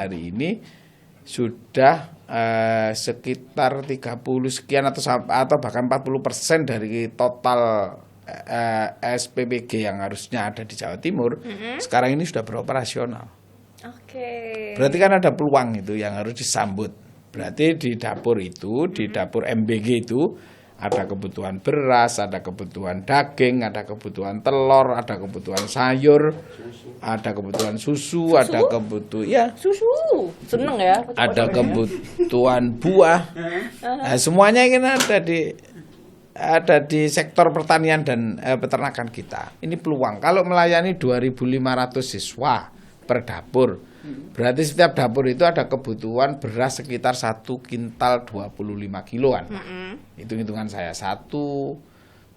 hari ini sudah sekitar 30 sekian atau bahkan 40% dari total SPPG yang harusnya ada di Jawa Timur sekarang ini sudah beroperasional. Berarti kan ada peluang itu yang harus disambut. Berarti di dapur itu, di dapur MBG itu ada kebutuhan beras, ada kebutuhan daging, ada kebutuhan telur, ada kebutuhan sayur, ada kebutuhan susu, ada kebutuhan susu. Seneng ya. Ada kebutuhan buah. Nah, semuanya ini ada di sektor pertanian dan peternakan kita. Ini peluang. Kalau melayani 2.500 siswa per dapur, berarti setiap dapur itu ada kebutuhan beras sekitar 1 kintal 25 kiloan. Hitung-hitungan saya,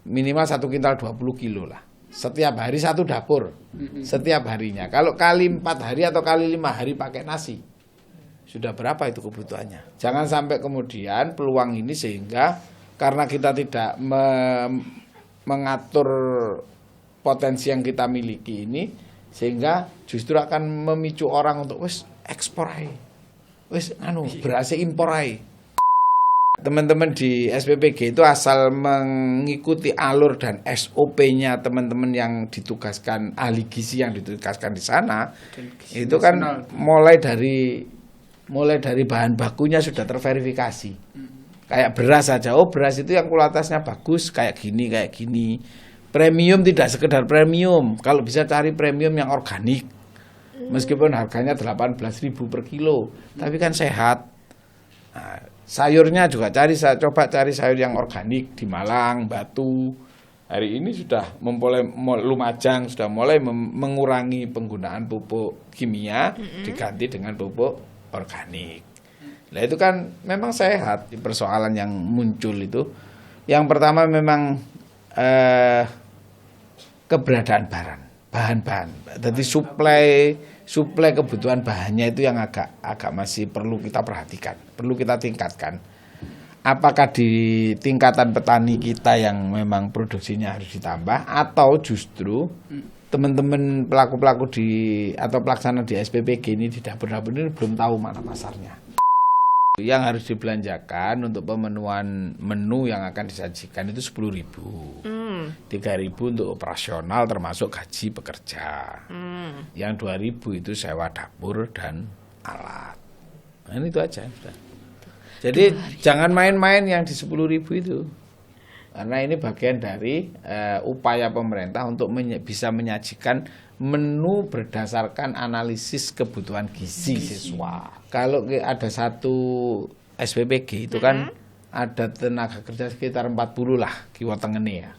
minimal 1 kintal 20 kilo lah. Setiap hari satu dapur, setiap harinya. Kalau kali 4 hari atau kali 5 hari pakai nasi, sudah berapa itu kebutuhannya? Jangan sampai kemudian peluang ini sehingga karena kita tidak mengatur potensi yang kita miliki ini, sehingga justru akan memicu orang untuk ekspor aja. Beras impor aja. Teman-teman di SPPG itu asal mengikuti alur dan SOP-nya teman-teman yang ditugaskan, ahli gizi yang ditugaskan di sana, itu kan mulai dari bahan bakunya sudah terverifikasi. Kayak beras saja, beras itu yang kualitasnya bagus, kayak gini. Premium tidak sekedar premium, kalau bisa cari premium yang organik. Meskipun harganya 18.000 per kilo, tapi kan sehat. Nah, sayurnya juga coba cari sayur yang organik di Malang, Batu. Hari ini sudah Lumajang sudah mulai mengurangi penggunaan pupuk kimia, diganti dengan pupuk organik. Nah itu kan memang sehat. Persoalan yang muncul itu, yang pertama memang keberadaan bahan-bahan. Jadi suplai kebutuhan bahannya itu yang agak masih perlu kita perhatikan, perlu kita tingkatkan. Apakah di tingkatan petani kita yang memang produksinya harus ditambah, atau justru teman-teman pelaku-pelaku atau pelaksana di SPPG ini di dapur-dapur ini belum tahu mana pasarnya. Yang harus dibelanjakan untuk pemenuhan menu yang akan disajikan itu 10.000. 3.000 untuk operasional termasuk gaji pekerja. Yang 2.000 itu sewa dapur dan alat. Nah, itu aja. Jadi jangan main-main yang di 10.000 itu. Karena ini bagian dari upaya pemerintah untuk bisa menyajikan menu berdasarkan analisis kebutuhan gizi siswa. Kalau ada satu SPPG itu kan ada tenaga kerja sekitar 40 lah kiwa tengene ya.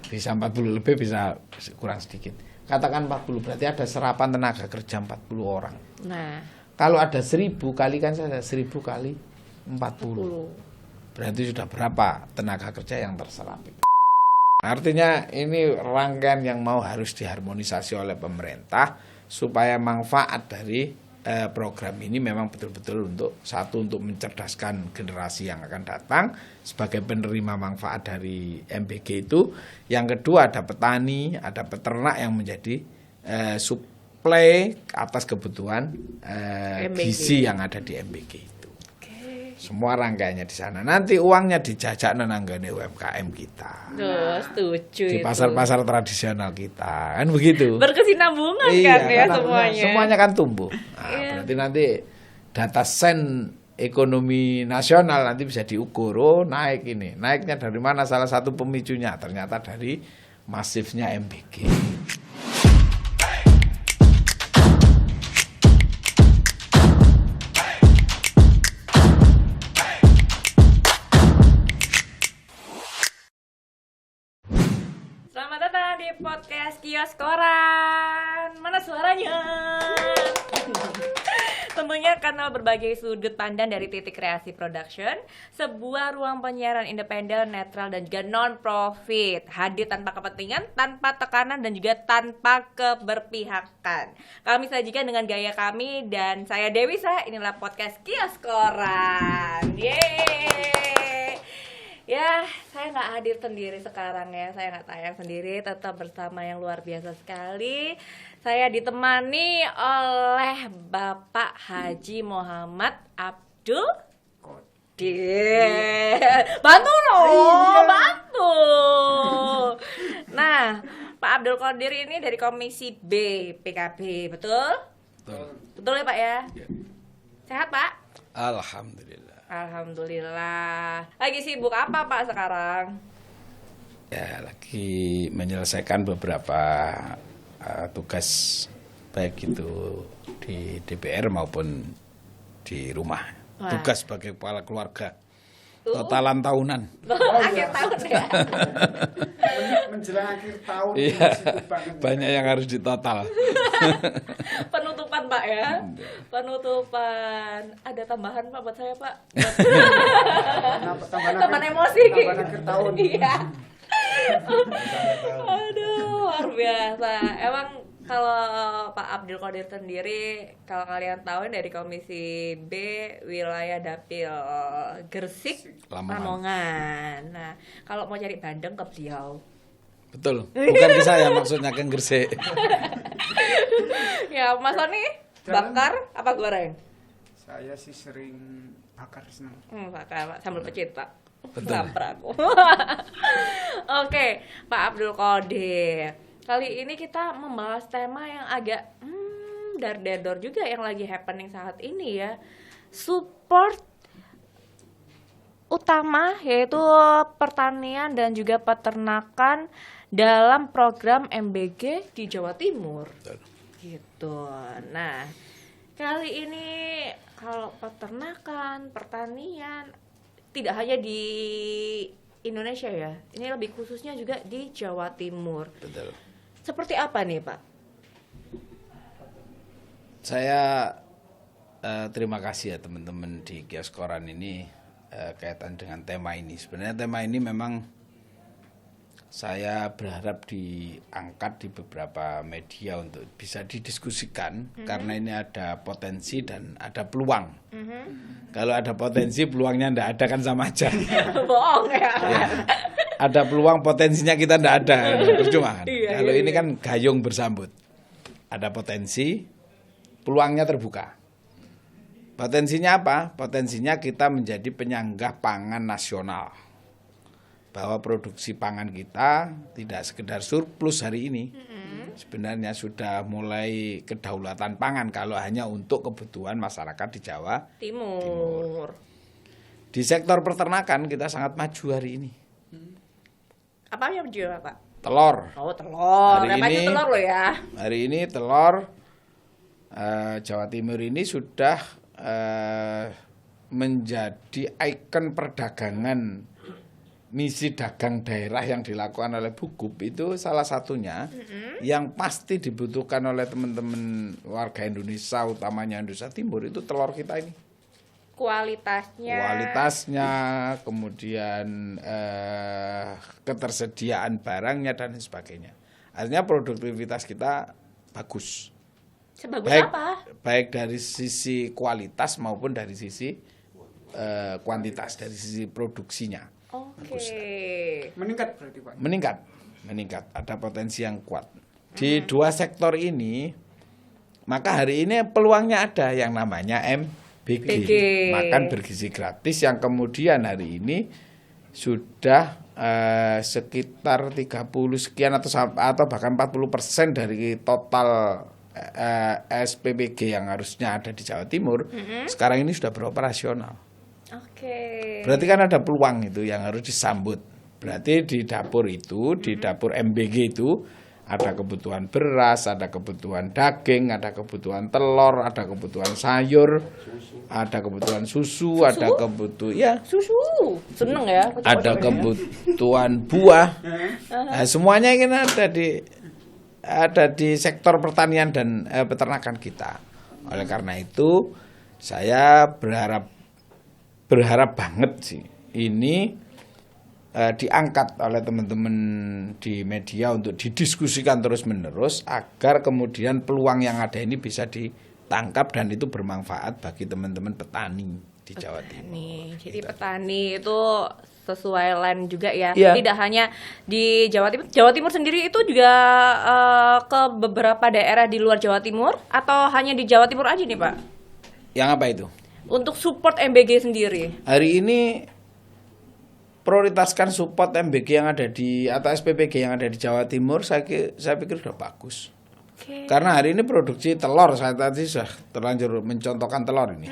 Bisa 40 lebih, bisa kurang sedikit. Katakan 40, berarti ada serapan tenaga kerja 40 orang. Nah, kalau ada 1.000 kali kan saya 1.000 kali 40. Berarti sudah berapa tenaga kerja yang terserap. Artinya ini rangkaian yang harus diharmonisasi oleh pemerintah supaya manfaat dari program ini memang betul-betul untuk mencerdaskan generasi yang akan datang sebagai penerima manfaat dari MBG itu. Yang kedua ada petani, ada peternak yang menjadi suplai atas kebutuhan gizi yang ada di MBG itu. Semua rangkaiannya di sana. Nanti uangnya dijajak nanggane UMKM kita. Setuju. Di pasar-pasar tradisional kita. Kan begitu. Berkesinambungan kan ya semuanya. Semuanya kan tumbuh. Nah, berarti nanti data sen ekonomi nasional nanti bisa diukur. Naik ini. Naiknya dari mana? Salah satu pemicunya ternyata dari masifnya MBG. Podcast Kios Koran. Mana suaranya? Tentunya kanal berbagai sudut pandang dari Titik Kreasi Production, sebuah ruang penyiaran independen, netral dan juga non-profit, hadir tanpa kepentingan, tanpa tekanan dan juga tanpa keberpihakan. Kami sajikan dengan gaya kami dan saya Dewi Inilah podcast Kios Koran. Yeay. Ya, saya nggak hadir sendiri sekarang ya, saya nggak tayang sendiri, tetap bersama yang luar biasa sekali. Saya ditemani oleh Bapak Haji Muhammad Abdul Qadir. Bantu loh, bantu. Nah, Pak Abdul Qadir ini dari Komisi B PKB, betul? Betul. Betul ya Pak ya? Ya. Sehat Pak? Alhamdulillah. Alhamdulillah. Lagi sibuk apa Pak sekarang? Ya, lagi menyelesaikan beberapa tugas baik itu di DPR maupun di rumah. Wah. Tugas sebagai kepala keluarga. Totalan tahunan. Akhir tahun ya. Menjelang akhir tahun Iya. sibuk banget. Banyak yang harus ditotal. Penutupan Pak ya. Penutupan. Ada tambahan Pak buat saya Pak? Tambahan emosi. Tambahan akhir tahun. Iya. Aduh, luar biasa. Emang kalau Pak Abdul Qadir sendiri, kalau kalian tahu dari Komisi B wilayah Dapil Gresik, Lamongan. Nah, kalau mau cari bandeng ke beliau. Betul. Bukan ke saya, maksudnya ke Gresik. Ya, Mas Soni, bakar apa goreng? Saya sih sering bakar senang. Bakar, Pak. Sambal pecit, Pak. Betul. Lapar aku. Oke, Pak Abdul Qadir. Kali ini kita membahas tema yang agak dar-dedor juga yang lagi happening saat ini ya. Support utama yaitu pertanian dan juga peternakan dalam program MBG di Jawa Timur. Betul. Gitu. Nah, kali ini kalau peternakan, pertanian tidak hanya di Indonesia ya. Ini lebih khususnya juga di Jawa Timur. Betul. Seperti apa nih, Pak? Saya terima kasih ya teman-teman di Kios Koran ini kaitan dengan tema ini. Sebenarnya tema ini memang saya berharap diangkat di beberapa media untuk bisa didiskusikan karena ini ada potensi dan ada peluang. Kalau ada potensi, peluangnya enggak ada kan sama aja. Bohong ya. Ya. Ada peluang, potensinya kita enggak ada, percuma kan. Iya, Kalau iya, ini iya. kan gayung bersambut. Ada potensi, peluangnya terbuka. Potensinya apa? Potensinya kita menjadi penyangga pangan nasional. Bahwa produksi pangan kita tidak sekedar surplus hari ini. Sebenarnya sudah mulai kedaulatan pangan kalau hanya untuk kebutuhan masyarakat di Jawa. Timur. Di sektor peternakan kita sangat maju hari ini. Apa yang menjual, Pak? Telur. Oh, telur. Hari Namanya ini- telur loh ya. Hari ini telur Jawa Timur ini sudah menjadi ikon perdagangan misi dagang daerah yang dilakukan oleh Bukub itu salah satunya yang pasti dibutuhkan oleh teman-teman warga Indonesia utamanya Indonesia Timur itu telur kita ini. Kualitasnya, kemudian ketersediaan barangnya dan sebagainya. Artinya produktivitas kita bagus. Sebagus Baik, apa? baik dari sisi kualitas maupun dari sisi kuantitas, dari sisi produksinya. Oke. Meningkat berarti Pak. Meningkat. Ada potensi yang kuat. Di dua sektor ini, maka hari ini peluangnya ada yang namanya MBG, BG. makan bergizi gratis yang kemudian hari ini sudah sekitar 30 sekian atau bahkan 40% dari total SPBG yang harusnya ada di Jawa Timur, sekarang ini sudah beroperasional. Oke. Berarti kan ada peluang itu yang harus disambut. Berarti di dapur itu, di dapur MBG itu ada kebutuhan beras, ada kebutuhan daging, ada kebutuhan telur, ada kebutuhan sayur, ada kebutuhan susu, ada kebutuhan ya, Susu. Seneng ya. ada kebutuhan buah. Nah, semuanya ini ada di sektor pertanian dan peternakan kita. Oleh karena itu saya berharap banget sih ini diangkat oleh teman-teman di media untuk didiskusikan terus-menerus agar kemudian peluang yang ada ini bisa ditangkap dan itu bermanfaat bagi teman-teman petani. di Jawa Timur. Jadi Gitu. petani itu sesuai land juga ya. Iya. Tidak hanya di Jawa Timur. Jawa Timur sendiri itu juga ke beberapa daerah di luar Jawa Timur atau hanya di Jawa Timur aja nih, Pak? Yang apa itu? Untuk support MBG sendiri. Hari ini prioritaskan support MBG yang ada di atau SPPG yang ada di Jawa Timur, saya pikir sudah bagus. Oke. Karena hari ini produksi telur, saya tadi sudah terlanjur mencontohkan telur ini.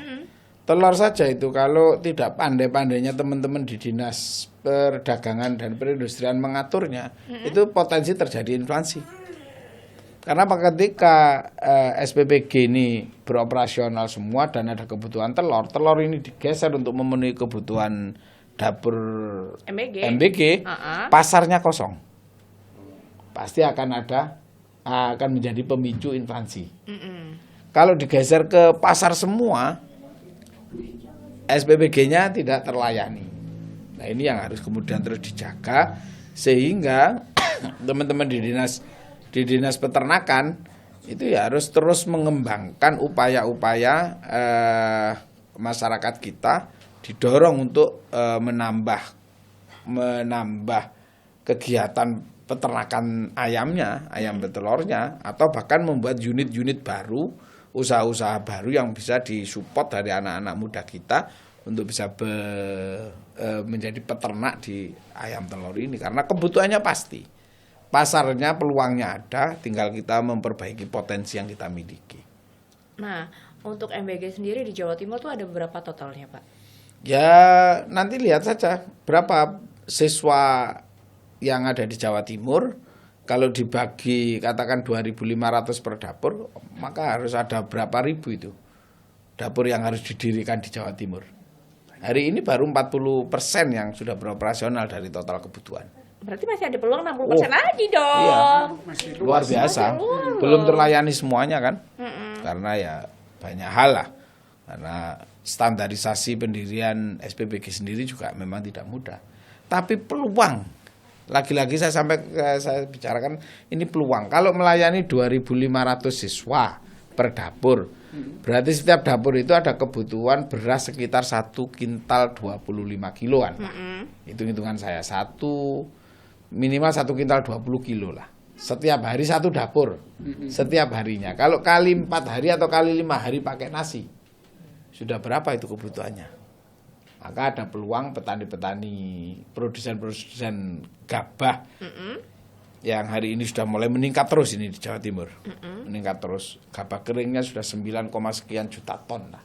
Telur saja itu kalau tidak pandai-pandainya teman-teman di Dinas Perdagangan dan Perindustrian mengaturnya, itu potensi terjadi inflasi. Karena ketika SPPG ini beroperasional semua dan ada kebutuhan telur, telur ini digeser untuk memenuhi kebutuhan dapur MBG, pasarnya kosong. Pasti akan menjadi pemicu inflasi. Kalau digeser ke pasar semua, SPPG-nya tidak terlayani. Nah, ini yang harus kemudian terus dijaga sehingga teman-teman di dinas peternakan itu ya harus terus mengembangkan upaya-upaya masyarakat kita didorong untuk menambah kegiatan peternakan ayamnya, ayam betelornya, atau bahkan membuat unit-unit baru, usaha-usaha baru yang bisa disupport dari anak-anak muda kita untuk bisa menjadi peternak di ayam telur ini. Karena kebutuhannya pasti, pasarnya, peluangnya ada, tinggal kita memperbaiki potensi yang kita miliki. Nah, untuk MBG sendiri di Jawa Timur tuh ada berapa totalnya, Pak? Ya nanti lihat saja berapa siswa yang ada di Jawa Timur. Kalau dibagi katakan 2.500 per dapur, maka harus ada berapa ribu itu dapur yang harus didirikan di Jawa Timur. Hari ini baru 40% yang sudah beroperasional dari total kebutuhan. Berarti masih ada peluang 60% lagi dong. Iya, Masih luar biasa. Belum terlayani semuanya kan. Karena ya banyak hal lah. Karena standarisasi pendirian SPPG sendiri juga memang tidak mudah. Tapi peluang, lagi-lagi saya bicarakan ini peluang. Kalau melayani 2.500 siswa per dapur, berarti setiap dapur itu ada kebutuhan beras sekitar 1 kintal 25 kiloan. Hitung-hitungan saya, minimal 1 kintal 20 kilo lah. Setiap hari satu dapur, setiap harinya. Kalau kali 4 hari atau kali 5 hari pakai nasi, sudah berapa itu kebutuhannya? Maka ada peluang petani-petani, produsen-produsen gabah yang hari ini sudah mulai meningkat terus ini di Jawa Timur. Meningkat terus. Gabah keringnya sudah 9, sekian juta ton lah.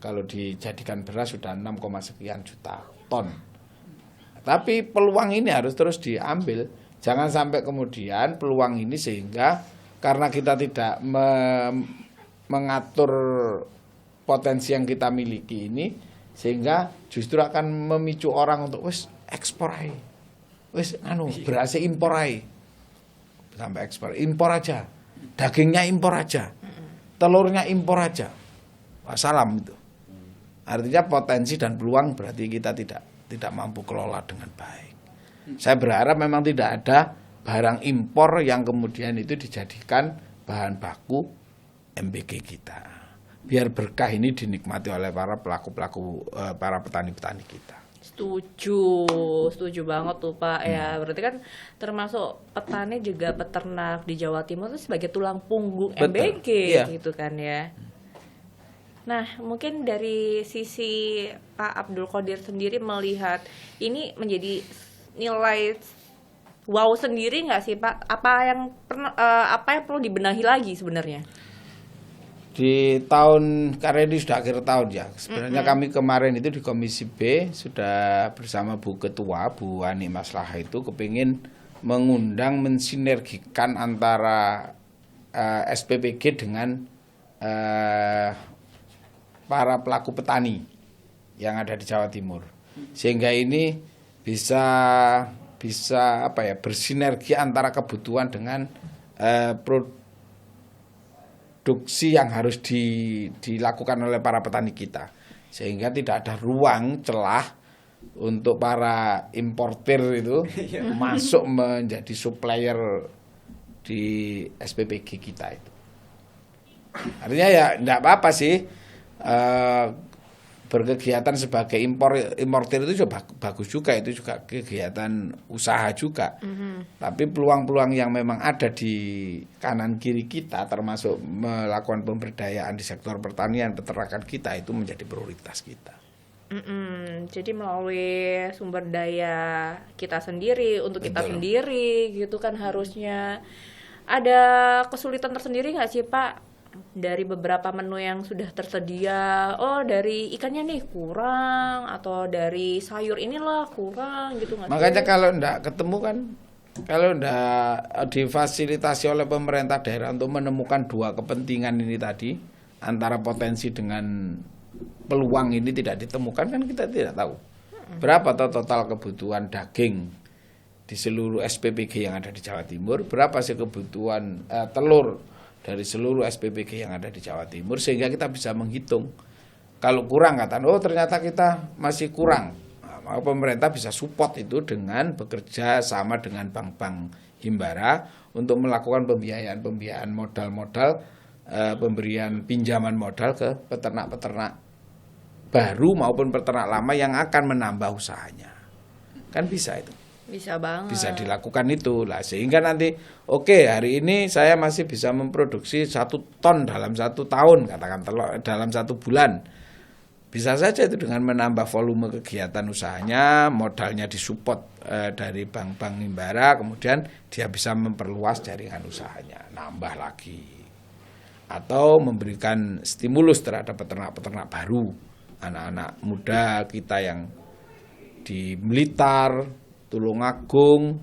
Kalau dijadikan beras sudah 6, sekian juta ton. Tapi peluang ini harus terus diambil. Jangan sampai kemudian peluang ini sehingga karena kita tidak mengatur potensi yang kita miliki ini, sehingga justru akan memicu orang untuk ekspor aja. Beras impor aja. Sampai ekspor, impor aja. Dagingnya impor aja. Telurnya impor aja. Wassalam itu. Artinya potensi dan peluang berarti kita tidak mampu kelola dengan baik. Saya berharap memang tidak ada barang impor yang kemudian itu dijadikan bahan baku MBG kita. Biar berkah ini dinikmati oleh para para petani-petani kita. Setuju banget tuh Pak. Ya, berarti kan termasuk petani juga peternak di Jawa Timur itu sebagai tulang punggung MBG. Iya. Gitu kan ya. Nah, mungkin dari sisi Pak Abdul Qodir sendiri melihat ini menjadi nilai wow sendiri nggak sih Pak? Apa yang perlu dibenahi lagi sebenarnya? Di tahun, karena ini sudah akhir tahun ya, sebenarnya kami kemarin itu di Komisi B sudah bersama Bu Ketua, Bu Ani Maslahah itu kepingin mengundang, mensinergikan antara SPPG dengan para pelaku petani yang ada di Jawa Timur. Sehingga ini bisa bersinergi antara kebutuhan dengan produksi yang harus dilakukan oleh para petani kita, sehingga tidak ada ruang celah untuk para importir itu masuk menjadi supplier di SPPG kita itu. Artinya ya tidak apa-apa sih berkegiatan sebagai importir itu juga bagus juga, itu juga kegiatan usaha juga. Tapi peluang-peluang yang memang ada di kanan kiri kita, termasuk melakukan pemberdayaan di sektor pertanian, peternakan kita, itu menjadi prioritas kita. Jadi melalui sumber daya kita sendiri untuk kita Betul. sendiri gitu kan harusnya. Ada kesulitan tersendiri nggak sih Pak dari beberapa menu yang sudah tersedia? Oh, dari ikannya nih kurang, atau dari sayur inilah kurang gitu nggak sih? Makanya kalau enggak ketemu kan, kalau enggak difasilitasi oleh pemerintah daerah untuk menemukan dua kepentingan ini tadi, antara potensi dengan peluang ini tidak ditemukan, kan kita tidak tahu berapa total kebutuhan daging di seluruh SPPG yang ada di Jawa Timur, berapa sih kebutuhan telur dari seluruh SPPG yang ada di Jawa Timur, sehingga kita bisa menghitung. Kalau kurang, katakan, oh ternyata kita masih kurang, maka pemerintah bisa support itu dengan bekerja sama dengan bank-bank himbara untuk melakukan pembiayaan modal-modal, pemberian pinjaman modal ke peternak-peternak baru maupun peternak lama yang akan menambah usahanya. Kan bisa itu. Bisa banget. Bisa dilakukan itu lah, sehingga nanti oke, hari ini saya masih bisa memproduksi 1 ton dalam 1 tahun, katakan telur dalam 1 bulan. Bisa saja itu dengan menambah volume kegiatan usahanya, modalnya disupport dari bank-bank himbara, kemudian dia bisa memperluas jaringan usahanya, nambah lagi. Atau memberikan stimulus terhadap peternak-peternak baru, anak-anak muda kita yang di Blitar, Tulungagung,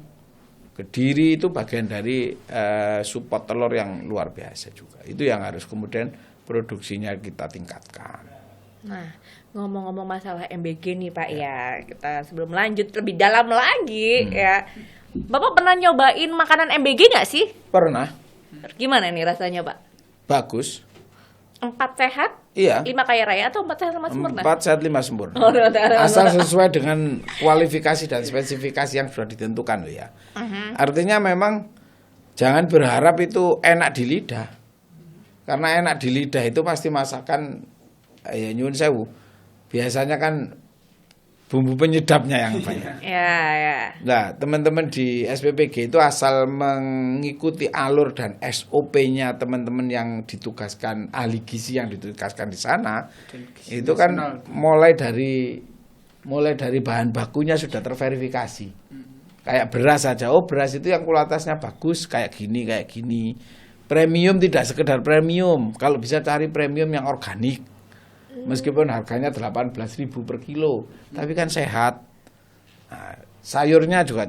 Kediri, itu bagian dari support telur yang luar biasa juga. Itu yang harus kemudian produksinya kita tingkatkan. Nah, ngomong-ngomong masalah MBG nih Pak ya, kita sebelum lanjut lebih dalam lagi ya, Bapak pernah nyobain makanan MBG nggak sih? Pernah. Gimana nih rasanya Pak? Bagus. 4 sehat, Iya. 5 kaya raya, atau 4 sehat 5 sempurna? 4 sehat 5 sempurna. Oh, Asal sesuai dengan kualifikasi dan spesifikasi yang sudah ditentukan loh ya. Artinya memang jangan berharap itu enak di lidah. Karena enak di lidah itu pasti masakan ya nyuwun sewu. Biasanya kan bumbu penyedapnya yang banyak. Ya. Nah, teman-teman di SPPG itu asal mengikuti alur dan SOP-nya teman-teman yang ditugaskan, ahli gizi yang ditugaskan di sana, itu kan mulai dari bahan bakunya sudah terverifikasi. Kayak beras saja, oh beras itu yang kualitasnya bagus, kayak gini. Premium tidak sekedar premium, kalau bisa cari premium yang organik. Meskipun harganya 18.000 per kilo, tapi kan sehat. Nah, sayurnya juga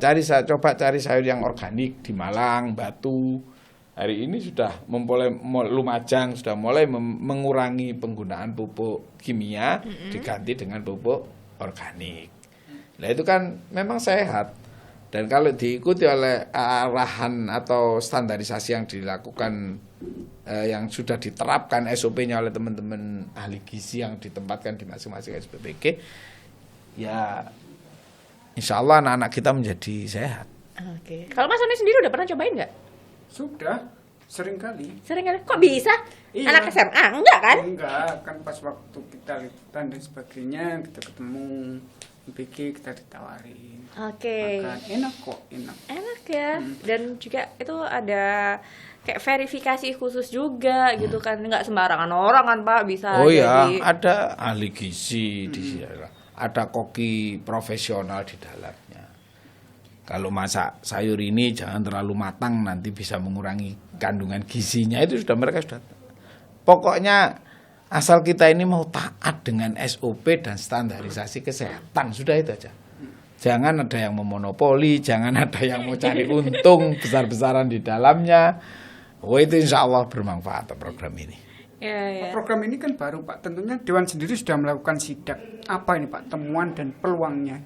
coba cari sayur yang organik di Malang, Batu. Hari ini sudah Lumajang sudah mulai mengurangi penggunaan pupuk kimia, diganti dengan pupuk organik. Nah itu kan memang sehat. Dan kalau diikuti oleh arahan atau standarisasi yang dilakukan, yang sudah diterapkan SOP-nya oleh teman-teman ahli gizi yang ditempatkan di masing-masing SPPG, ya insya Allah anak-anak kita menjadi sehat. Oke. Kalau Mas Sony sendiri udah pernah cobain nggak? Sudah, sering kali. Sering kali. Kok bisa? Iya. Anak SMA? Enggak kan? Enggak, kan pas waktu kita liputan dan sebagainya, kita ketemu MBG, kita ditawarin. Oke. Makan, enak kok, enak. Enak ya. Dan juga itu ada kayak verifikasi khusus juga gitu kan, nggak sembarangan orang kan Pak bisa Oh ya, jadi. ada ahli gizi di sini, ada koki profesional di dalamnya. Kalau masak sayur ini jangan terlalu matang, nanti bisa mengurangi kandungan gizinya, itu mereka sudah. Pokoknya asal kita ini mau taat dengan SOP dan standarisasi kesehatan, sudah itu aja. Jangan ada yang memonopoli, jangan ada yang mau cari untung besar-besaran di dalamnya. Oh itu insya Allah bermanfaat program ini. Ya. Program ini kan baru Pak, tentunya Dewan sendiri sudah melakukan sidak. Apa ini Pak temuan dan peluangnya?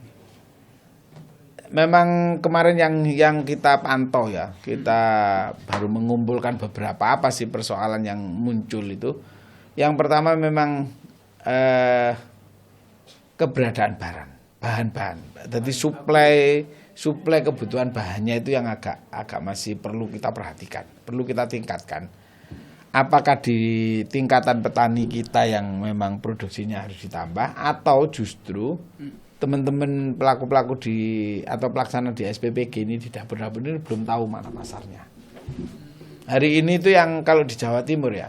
Memang kemarin yang kita pantau ya, kita baru mengumpulkan beberapa apa sih persoalan yang muncul itu. Yang pertama memang keberadaan bahan-bahan. Jadi suplai kebutuhan bahannya itu yang agak masih perlu kita perhatikan, perlu kita tingkatkan. apakah di tingkatan petani kita yang memang produksinya harus ditambah atau justru teman-teman pelaku-pelaku atau pelaksana di SPPG ini di dapur-dapur ini belum tahu mana pasarnya. Hari ini itu yang kalau di Jawa Timur ya,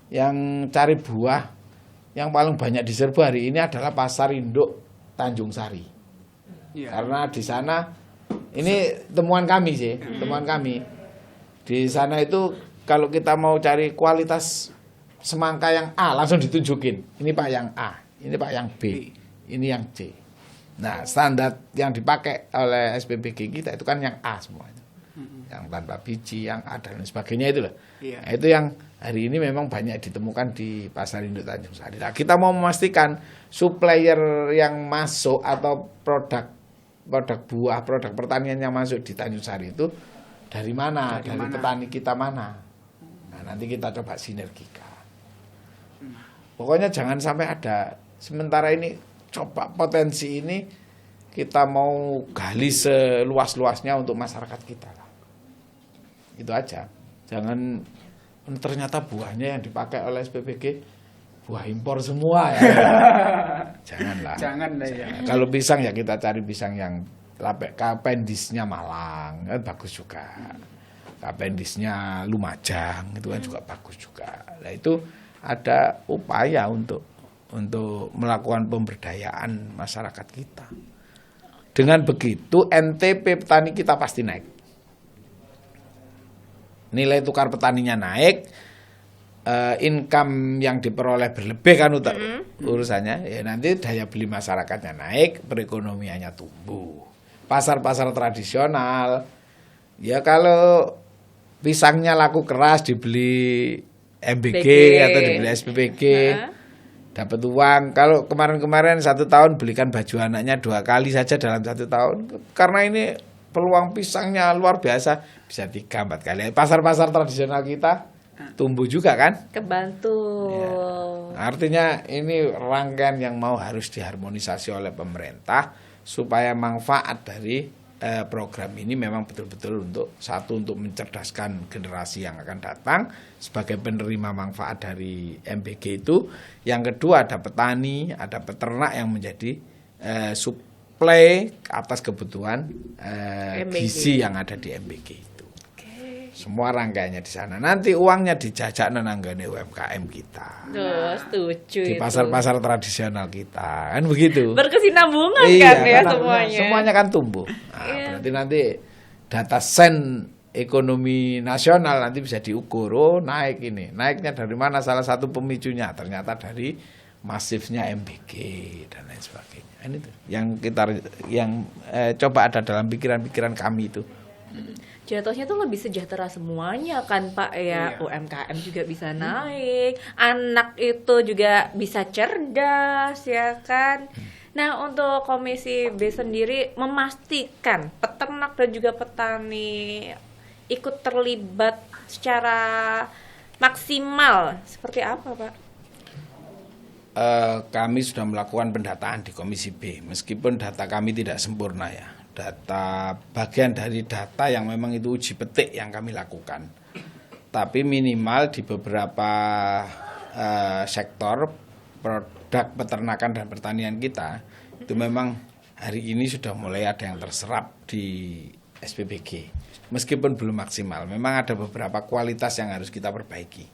yang cari buah yang paling banyak diserbu hari ini adalah pasar induk Tanjung Sari. Iya. Karena di sana ini temuan kami sih, temuan kami. Di sana itu kalau kita mau cari kualitas semangka yang A langsung ditunjukin. Ini Pak yang A, ini Pak yang B, ini yang C. Nah, standar yang dipakai oleh SPPG kita itu kan yang A semua. Yang tanpa biji, yang A dan sebagainya itu loh. Iya. Nah, itu yang hari ini memang banyak ditemukan di pasar induk Tanjung Sari. Nah, kita mau memastikan supplier yang masuk atau produk buah, produk pertanian yang masuk di Tanjung Sari itu dari mana? Dari petani kita mana? Nah, nanti kita coba sinergikan. Pokoknya jangan sampai ada. Sementara ini coba potensi ini kita mau gali seluas-luasnya untuk masyarakat kita lah. Itu aja. Jangan ternyata buahnya yang dipakai oleh SPPG buah impor semua ya. Janganlah. Jangan ya. Kalau pisang ya kita cari pisang yang Kapendisnya Malang, kan bagus juga. Kapendisnya Lumajang itu kan juga bagus juga. Nah, itu ada upaya untuk melakukan pemberdayaan masyarakat kita. Dengan begitu NTP petani kita pasti naik. Nilai tukar petaninya naik, income yang diperoleh berlebih kan urusannya. Ya nanti daya beli masyarakatnya naik, perekonomiannya tumbuh. Pasar-pasar tradisional, ya kalau pisangnya laku keras dibeli MBG atau dibeli SPPG. Dapat uang. Kalau kemarin-kemarin 1 tahun belikan baju anaknya 2 kali saja dalam 1 tahun. Karena ini peluang pisangnya luar biasa, bisa 3-4 kali. Pasar-pasar tradisional kita tumbuh juga kan? Kebantu. Ya. Artinya ini rangkaian yang harus diharmonisasi oleh pemerintah supaya manfaat dari program ini memang betul-betul untuk mencerdaskan generasi yang akan datang sebagai penerima manfaat dari MBG itu. Yang kedua ada petani, ada peternak yang menjadi suplai atas kebutuhan gizi yang ada di MBG itu. Semua rangkaiannya di sana. Nanti uangnya dijajak nanggane UMKM kita. Duh, setuju di itu. pasar-pasar tradisional kita, kan begitu. Berkesinambungan Iya, kan ya semuanya. Semuanya kan tumbuh. Nah, berarti nanti data sen ekonomi nasional nanti bisa diukur. Oh, naik ini. Naiknya dari mana? Salah satu pemicunya ternyata dari masifnya MBG dan lain sebagainya. Ini tuh yang coba ada dalam pikiran-pikiran kami itu. Jatuhnya tuh lebih sejahtera semuanya kan Pak ya. Iya. UMKM juga bisa naik, anak itu juga bisa cerdas ya kan. Nah, untuk Komisi B sendiri memastikan peternak dan juga petani ikut terlibat secara maksimal seperti apa Pak? Kami sudah melakukan pendataan di Komisi B, meskipun data kami tidak sempurna ya. Data bagian dari data yang memang itu uji petik yang kami lakukan. Tapi minimal di beberapa sektor produk peternakan dan pertanian kita itu memang hari ini sudah mulai ada yang terserap di SPPG. Meskipun belum maksimal, memang ada beberapa kualitas yang harus kita perbaiki.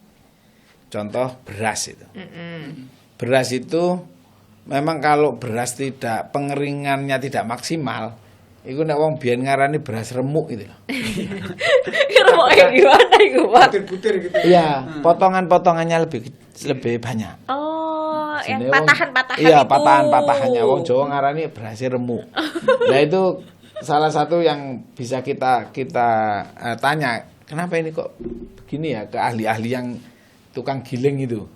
Contoh beras itu. Beras itu memang kalau beras tidak pengeringannya tidak maksimal, itu nek wong biyen ngarani beras remuk itu loh. Remuknya gimana itu Pak? Butir-butir gitu. Iya, potongan-potongannya lebih banyak. Oh, yang Sini wong- patahan-patahan iya, itu. patahan-patahannya. Wong Jawa ngarani beras remuk. Nah itu salah satu yang bisa kita tanya, kenapa ini kok begini ya, ke ahli-ahli yang tukang giling itu.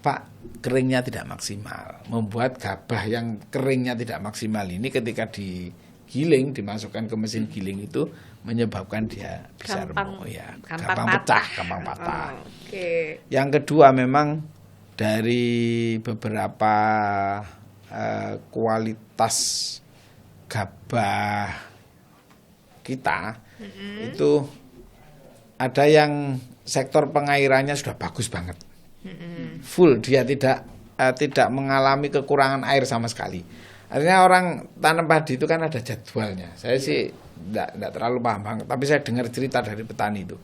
Pak, keringnya tidak maksimal. Membuat gabah yang keringnya tidak maksimal ini ketika digiling, dimasukkan ke mesin giling itu menyebabkan dia bisa remuk ya, gampang patah. Oke. Yang kedua memang dari beberapa kualitas gabah kita itu ada yang sektor pengairannya sudah bagus banget. Full, dia tidak mengalami kekurangan air sama sekali. Artinya orang tanam padi itu kan ada jadwalnya. Saya sih tidak terlalu paham banget, tapi saya dengar cerita dari petani itu.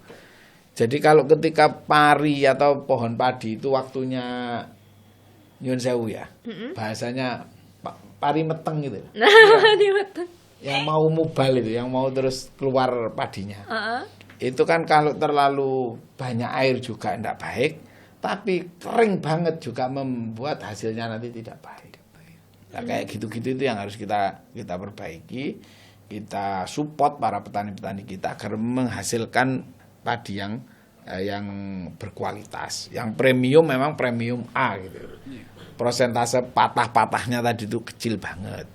Jadi kalau ketika pari atau pohon padi itu waktunya nyun sewu ya, bahasanya pari meteng gitu. Di meteng. Yang mau mubal itu, yang mau terus keluar padinya. Itu kan kalau terlalu banyak air juga tidak baik, tapi kering banget juga membuat hasilnya nanti tidak baik. Nah, kayak gitu-gitu itu yang harus kita perbaiki, kita support para petani-petani kita agar menghasilkan padi yang berkualitas, yang premium, memang premium A gitu. Persentase patah-patahnya tadi itu kecil banget.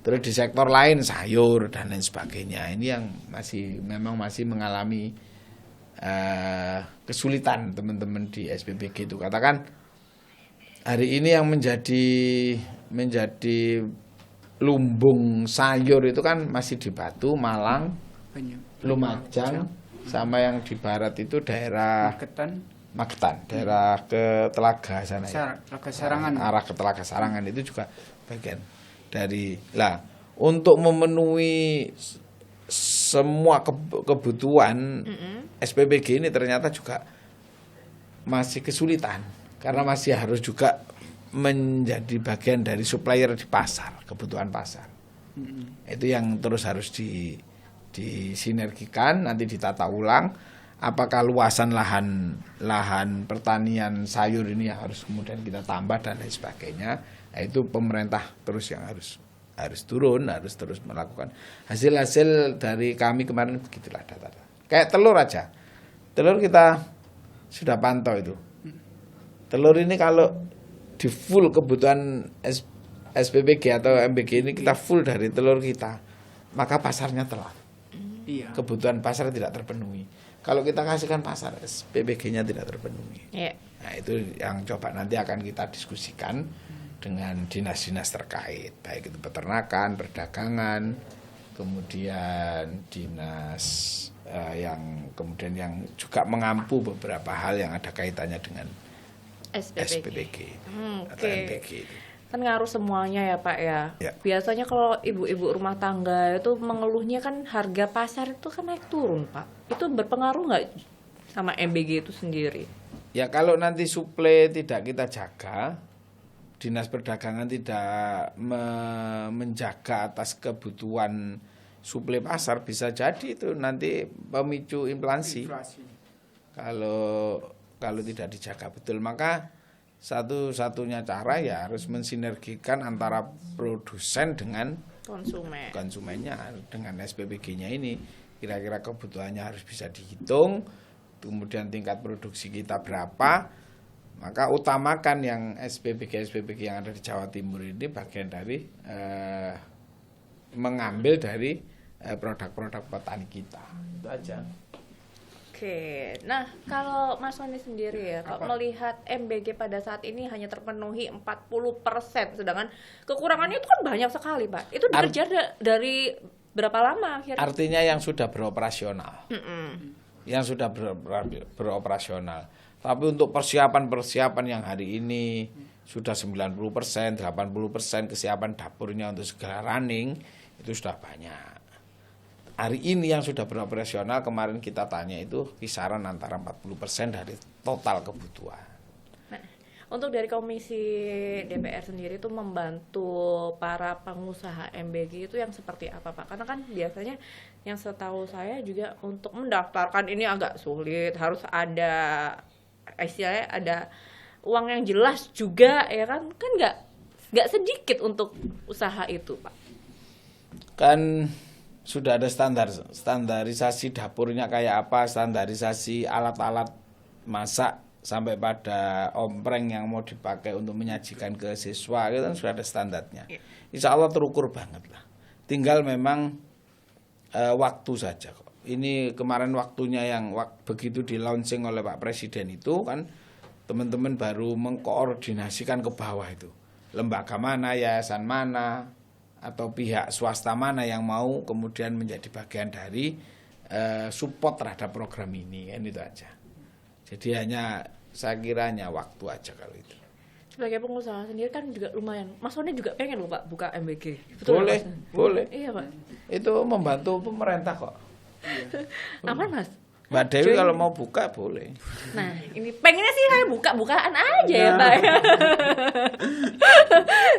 Terus di sektor lain sayur dan lain sebagainya, ini yang memang masih mengalami kesulitan teman-teman di SPBG itu. Katakan hari ini yang menjadi lumbung sayur itu kan masih di Batu, Malang, Lumajang, sama yang di barat itu daerah Magetan, daerah ke Telaga sana ya. Arah ke Telaga Sarangan itu juga bagian dari. Lah, untuk memenuhi semua kebutuhan SPBG ini ternyata juga masih kesulitan karena masih harus juga menjadi bagian dari supplier di pasar, kebutuhan pasar. Itu yang terus harus disinergikan, nanti ditata ulang. Apakah luasan lahan pertanian sayur ini yang harus kemudian kita tambah dan lain sebagainya. Nah, itu pemerintah terus yang harus turun, harus terus melakukan. Hasil-hasil dari kami kemarin begitulah data. Kayak telur aja. Telur kita sudah pantau itu. Telur ini kalau di full kebutuhan SPBG atau MBG ini kita full dari telur kita, maka pasarnya telat. Kebutuhan pasar tidak terpenuhi. Kalau kita kasihkan pasar, SPBG-nya tidak terpenuhi. Nah, itu yang coba nanti akan kita diskusikan dengan dinas-dinas terkait, baik itu peternakan, perdagangan, kemudian dinas yang juga mengampu beberapa hal yang ada kaitannya dengan SPBG atau MBG itu. Kan ngaruh semuanya ya Pak ya. Biasanya kalau ibu-ibu rumah tangga itu mengeluhnya kan harga pasar itu kan naik turun Pak. Itu berpengaruh nggak sama MBG itu sendiri? Ya kalau nanti suplai tidak kita jaga, dinas perdagangan tidak menjaga atas kebutuhan suplai pasar, bisa jadi itu nanti pemicu inflasi. Kalau tidak dijaga betul, maka satu-satunya cara ya harus mensinergikan antara produsen dengan konsumennya, dengan SPBG-nya ini. Kira-kira kebutuhannya harus bisa dihitung, kemudian tingkat produksi kita berapa, maka utamakan yang SPBG yang ada di Jawa Timur ini bagian dari mengambil dari produk-produk petani kita. Itu aja. Oke, nah kalau Mas Sony sendiri ya, kalau melihat MBG pada saat ini hanya terpenuhi 40%, sedangkan kekurangannya itu kan banyak sekali Pak. Itu dikejar dari berapa lama akhirnya? Artinya yang sudah beroperasional. Yang sudah beroperasional. Tapi untuk persiapan yang hari ini sudah 90%, 80% kesiapan dapurnya untuk segala running, itu sudah banyak. Hari ini yang sudah beroperasional, kemarin kita tanya itu kisaran antara 40% dari total kebutuhan. Nah, untuk dari Komisi DPR sendiri itu membantu para pengusaha MBG itu yang seperti apa Pak? Karena kan biasanya yang setahu saya juga untuk mendaftarkan ini agak sulit, harus ada istilahnya ada uang yang jelas juga ya kan nggak sedikit untuk usaha itu Pak. Kan sudah ada standarisasi dapurnya kayak apa, standarisasi alat-alat masak sampai pada ompreng yang mau dipakai untuk menyajikan ke siswa itu kan sudah ada standarnya. Insya Allah terukur banget lah. Tinggal memang waktu saja kok. Ini kemarin waktunya yang begitu di launching oleh Pak Presiden itu kan teman-teman baru mengkoordinasikan ke bawah itu. Lembaga mana, yayasan mana, atau pihak swasta mana yang mau kemudian menjadi bagian dari support terhadap program ini, kan itu aja. Jadi saya kira hanya waktu aja kalau itu. Sebagai pengusaha sendiri kan juga lumayan. Mas Sony juga pengen loh Pak buka MBG. Betul Boleh, nggak, Mas? boleh. Iya Pak. Itu membantu pemerintah kok. Aman Mas. Mbak Dewi kalau mau buka boleh. Nah, ini pengennya sih saya buka-bukaan aja ya Pak.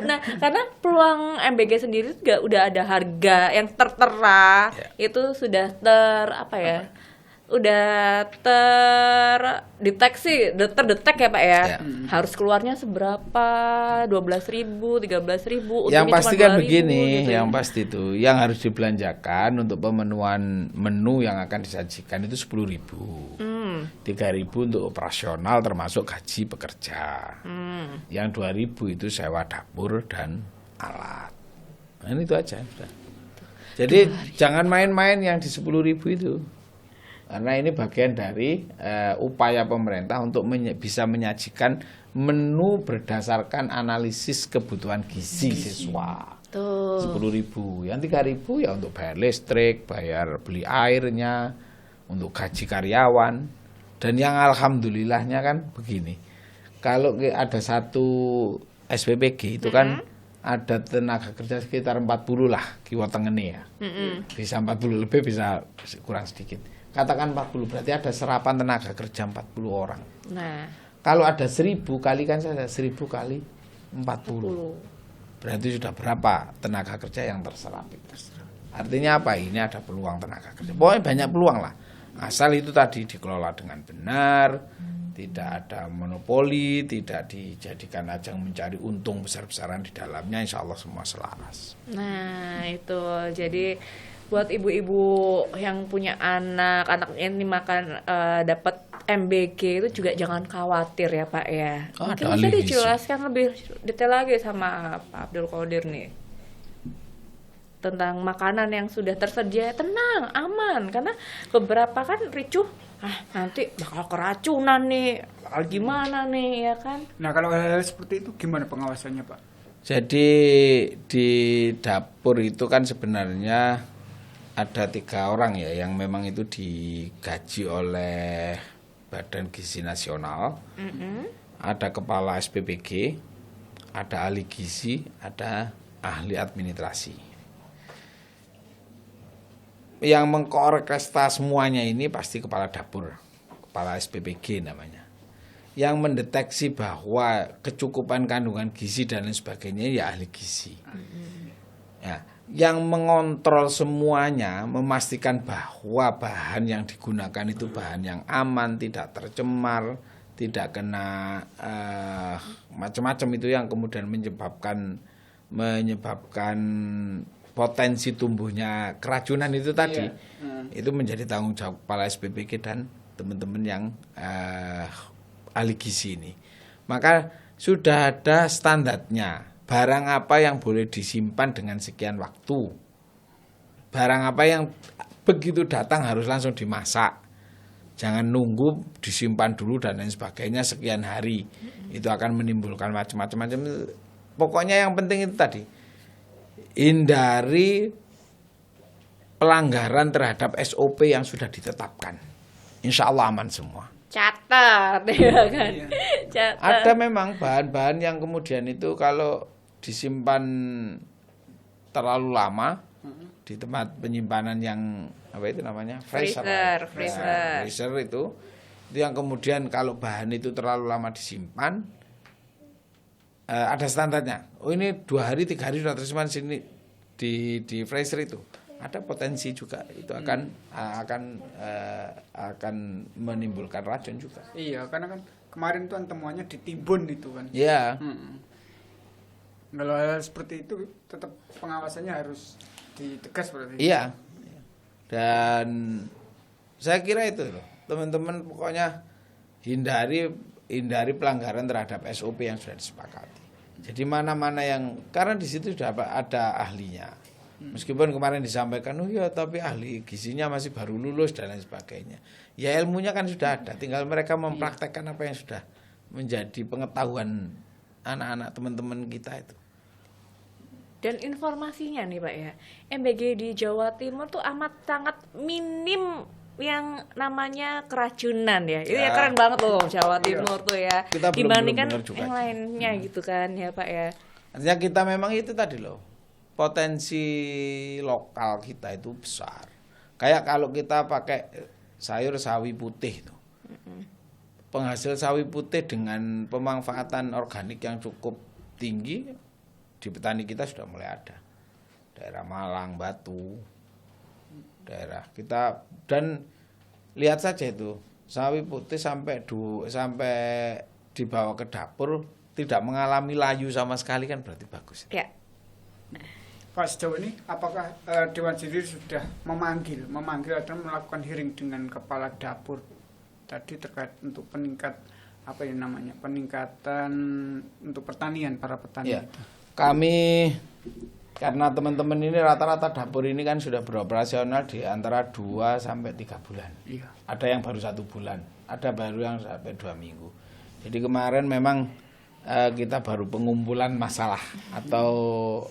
Nah, karena peluang MBG sendiri juga udah ada harga yang tertera, itu sudah udah terdetek ya Pak ya. Harus keluarnya seberapa? 12.000, 13.000. Yang pasti kan begini, gitu yang pasti itu yang harus dibelanjakan untuk pemenuhan menu yang akan disajikan itu 10.000. 3.000 untuk operasional termasuk gaji pekerja. Yang 2.000 itu sewa dapur dan alat. Nah, itu aja sudah. Jadi jangan main-main yang di 10.000 itu. Karena ini bagian dari upaya pemerintah untuk bisa menyajikan menu berdasarkan analisis kebutuhan gizi siswa. 10.000, yang 3.000 ya untuk bayar listrik, bayar beli airnya, untuk gaji karyawan. Dan yang alhamdulillahnya kan begini, kalau ada satu SPPG itu kan ada tenaga kerja sekitar 40 lah kiwa tengene ya. Bisa 40 lebih, bisa kurang sedikit. Katakan 40, berarti ada serapan tenaga kerja 40 orang. Nah, kalau ada 1.000 kalikan saja, 1.000 kali 40. Berarti sudah berapa tenaga kerja yang terserap itu. Artinya apa? Ini ada peluang tenaga kerja. Pokoknya banyak peluang lah. Asal itu tadi dikelola dengan benar, tidak ada monopoli, tidak dijadikan ajang mencari untung besar-besaran di dalamnya, insya Allah semua selaras. Nah itu, jadi buat ibu-ibu yang punya anaknya ini dapat MBG itu juga jangan khawatir ya Pak ya. Mungkin bisa dijelaskan lebih detail lagi sama Pak Abdul Qadir nih tentang makanan yang sudah tersedia. Tenang, aman, karena beberapa kan ricuh, nanti bakal keracunan nih, bakal gimana nih ya kan. Nah kalau hal-hal seperti itu gimana pengawasannya Pak? Jadi di dapur itu kan sebenarnya ada 3 orang ya yang memang itu digaji oleh Badan Gizi Nasional. Ada kepala SPPG, ada ahli gizi, ada ahli administrasi. Yang mengkorekresta semuanya ini pasti kepala dapur, kepala SPPG namanya. Yang mendeteksi bahwa kecukupan kandungan gizi dan lain sebagainya ya ahli gizi. Ya, yang mengontrol semuanya, memastikan bahwa bahan yang digunakan itu bahan yang aman, tidak tercemar, tidak kena macam-macam itu yang kemudian menyebabkan potensi tumbuhnya keracunan itu tadi. Itu menjadi tanggung jawab kepala SPPG dan teman-teman yang ahli gizi ini. Maka sudah ada standarnya. Barang apa yang boleh disimpan dengan sekian waktu. Barang apa yang begitu datang harus langsung dimasak. Jangan nunggu disimpan dulu dan lain sebagainya sekian hari. Itu akan menimbulkan macam-macam. Pokoknya yang penting itu tadi. Hindari pelanggaran terhadap SOP yang sudah ditetapkan. Insya Allah aman semua. Catat ya kan. Catat. Ada memang bahan-bahan yang kemudian itu kalau disimpan terlalu lama di tempat penyimpanan yang apa itu namanya freezer itu yang kemudian kalau bahan itu terlalu lama disimpan ada standarnya. Oh ini 2 hari 3 hari sudah tersimpan sini di freezer itu. Ada potensi juga itu akan menimbulkan racun juga. Iya, karena kan kemarin tuh temuannya di Timbun itu kan. Iya. Kalau hal seperti itu tetap pengawasannya harus ditegas berarti. Iya. Dan saya kira itu loh, teman-teman pokoknya hindari pelanggaran terhadap SOP yang sudah disepakati. Jadi mana-mana yang karena di situ sudah ada ahlinya. Meskipun kemarin disampaikan, oh ya tapi ahli gizinya masih baru lulus dan lain sebagainya. Ya ilmunya kan sudah ada, tinggal mereka mempraktekkan apa yang sudah menjadi pengetahuan anak-anak teman-teman kita itu. Dan informasinya nih Pak ya, MBG di Jawa Timur tuh amat sangat minim yang namanya keracunan ya. Itu ya Ya. keren banget loh Jawa Timur tuh ya. Kita belum Dibandingkan dengar juga yang sih. lainnya gitu kan ya Pak ya. Artinya kita memang itu tadi loh, potensi lokal kita itu besar. Kayak kalau kita pakai sayur sawi putih tuh. Penghasil sawi putih dengan pemanfaatan organik yang cukup tinggi di petani kita sudah mulai ada. Daerah Malang, Batu, daerah kita, dan lihat saja itu sawi putih sampai dibawa ke dapur tidak mengalami layu sama sekali kan berarti bagus. Ya. Pak, sejauh ini apakah Dewan sendiri sudah memanggil atau melakukan hearing dengan kepala dapur tadi terkait untuk peningkatan untuk pertanian para petani? Ya. Kami karena teman-teman ini rata-rata dapur ini kan sudah beroperasional di antara 2 sampai 3 bulan. Iya. Ada yang baru 1 bulan, ada baru yang sampai 2 minggu. Jadi kemarin memang kita baru pengumpulan masalah atau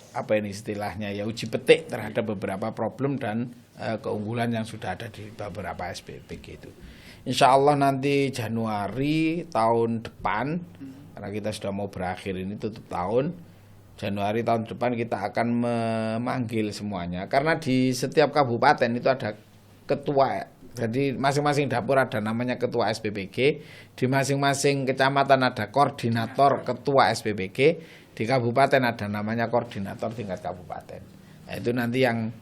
apa ini istilahnya ya, uji petik terhadap beberapa problem dan keunggulan yang sudah ada di beberapa SPPG itu. Insya Allah nanti Januari tahun depan, karena kita sudah mau berakhir ini tutup tahun, Januari tahun depan kita akan memanggil semuanya. Karena di setiap kabupaten itu ada ketua, jadi masing-masing dapur ada namanya ketua SPPG, di masing-masing kecamatan ada koordinator ketua SPPG, di kabupaten ada namanya koordinator tingkat kabupaten. Nah, itu nanti yang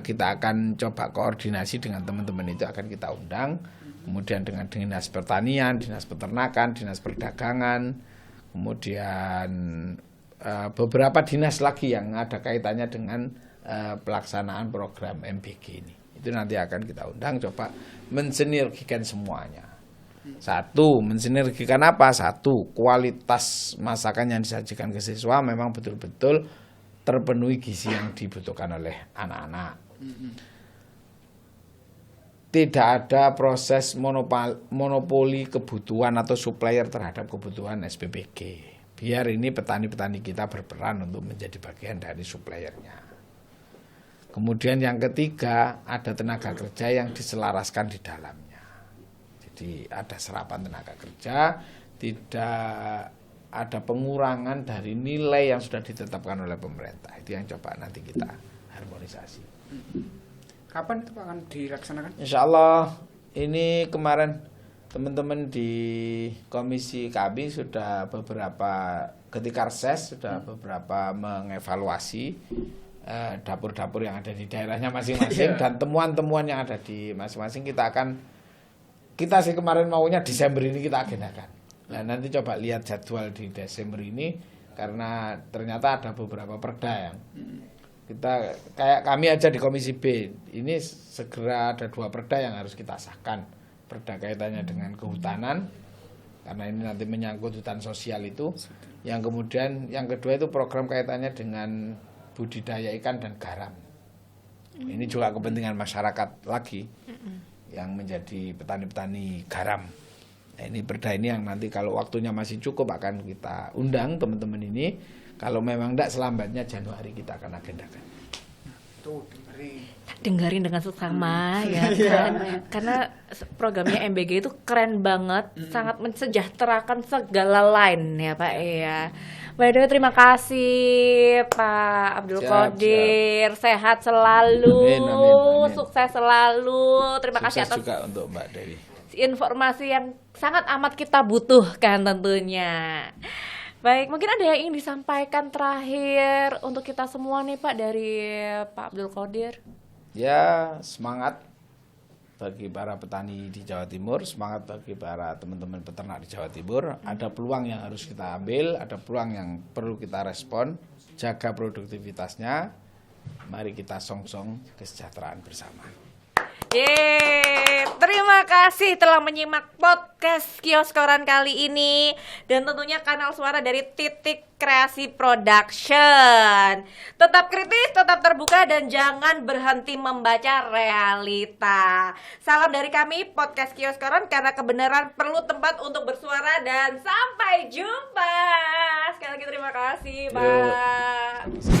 kita akan coba koordinasi dengan teman-teman itu akan kita undang, kemudian dengan Dinas Pertanian, Dinas Peternakan, Dinas Perdagangan, kemudian beberapa dinas lagi yang ada kaitannya dengan pelaksanaan program MBG ini. Itu nanti akan kita undang, coba mensinergikan semuanya. Satu, mensinergikan apa? Satu, kualitas masakan yang disajikan ke siswa memang betul-betul terpenuhi gizi yang dibutuhkan oleh anak-anak. Tidak ada proses monopoli kebutuhan atau supplier terhadap kebutuhan SPPG. Biar ini petani-petani kita berperan untuk menjadi bagian dari suppliernya. Kemudian yang ketiga, ada tenaga kerja yang diselaraskan di dalamnya. Jadi ada serapan tenaga kerja, tidak ada pengurangan dari nilai yang sudah ditetapkan oleh pemerintah. Itu yang coba nanti kita harmonisasi. Kapan itu akan dilaksanakan? Insya Allah ini kemarin teman-teman di komisi kami sudah beberapa ketika reses sudah beberapa mengevaluasi dapur-dapur yang ada di daerahnya masing-masing dan temuan-temuan yang ada di masing-masing kita sih kemarin maunya Desember ini kita agendakan. Nah nanti coba lihat jadwal di Desember ini karena ternyata ada beberapa perda yang kita kayak kami aja di Komisi B ini segera ada 2 perda yang harus kita sahkan. Perda kaitannya dengan kehutanan karena ini nanti menyangkut hutan sosial itu. Yang kemudian yang kedua itu program kaitannya dengan budidaya ikan dan garam. Ini juga kepentingan masyarakat lagi yang menjadi petani-petani garam. Nah, ini perda ini yang nanti kalau waktunya masih cukup akan kita undang teman-teman ini. Kalau memang tidak selambatnya Januari kita akan agendakan. Tuh, Dengerin dengan seksama ya kan. Karena programnya MBG itu keren banget, sangat mensejahterakan segala lain ya Pak ya. By the way, terima kasih Pak Abdul Qadir, sehat selalu, Amin. sukses selalu. Terima kasih Sukses atas juga untuk Mbak Dewi. informasi yang sangat amat kita butuhkan tentunya. Baik, mungkin ada yang ingin disampaikan terakhir untuk kita semua nih Pak dari Pak Abdul Qadir. Ya, semangat bagi para petani di Jawa Timur, semangat bagi para teman-teman peternak di Jawa Timur. Ada peluang yang harus kita ambil, ada peluang yang perlu kita respon, jaga produktivitasnya. Mari kita song-song kesejahteraan bersama. Yeay, terima kasih telah menyimak podcast Kios Koran kali ini. Dan tentunya kanal suara dari Titik Kreasi Production. Tetap kritis, tetap terbuka, dan jangan berhenti membaca realita. Salam dari kami, podcast Kios Koran, karena kebenaran perlu tempat untuk bersuara. Dan sampai jumpa. Sekali lagi terima kasih Pak.